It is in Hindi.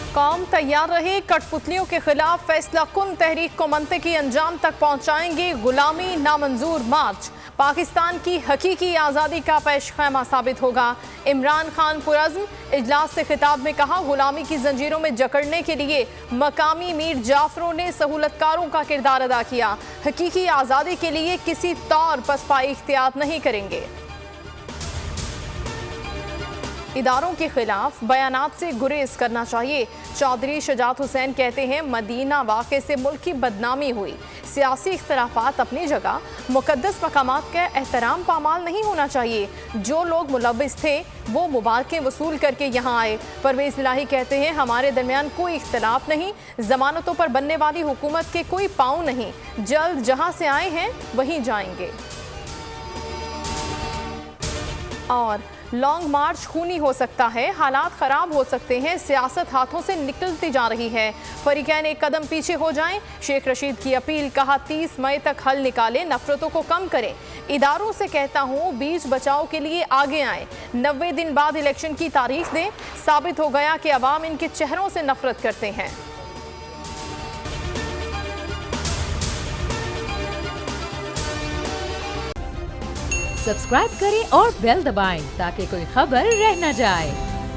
कौम तैयार रही, कठपुतलियों के खिलाफ फैसला कुन तहरीक को मंतकी अंजाम तक पहुंचाएंगे। गुलामी नामंजूर मार्च पाकिस्तान की हकीकी आज़ादी का पेशखैमा साबित होगा। इमरान खान पुरज़्म इजलास से खिताब में कहा, गुलामी की जंजीरों में जकड़ने के लिए मकामी मीर जाफरों ने सहूलतकारों का किरदार अदा किया। हकीकी आज़ादी के लिए किसी तौर पसपाई इख्तियार नहीं करेंगे। इदारों के खिलाफ बयानात से गुरेज करना चाहिए। चौधरी शुजात हुसैन कहते हैं, मदीना वाक़े से मुल्क की बदनामी हुई। सियासी इख्तलाफात अपनी जगह, मुकद्दस मकामात का एहतराम पामाल नहीं होना चाहिए। जो लोग मुलव्विस थे वो मुबारकें वसूल करके यहाँ आए। परवेज़ इलाही कहते हैं, हमारे दरमियान कोई इख्तलाफ नहीं, जमानतों पर बनने वाली हुकूमत के कोई पाँव नहीं, जल्द जहाँ से आए हैं वहीं जाएंगे। और लॉन्ग मार्च खूनी हो सकता है, हालात ख़राब हो सकते हैं, सियासत हाथों से निकलती जा रही है। फरीकैन एक कदम पीछे हो जाएं। शेख रशीद की अपील, कहा 30 मई तक हल निकालें, नफरतों को कम करें। इदारों से कहता हूँ, बीच बचाव के लिए आगे आएँ। 90 दिन बाद इलेक्शन की तारीख दें। साबित हो गया कि अवाम इनके चेहरों से नफरत करते हैं। सब्सक्राइब करें और बेल दबाएं ताकि कोई खबर रह न जाए।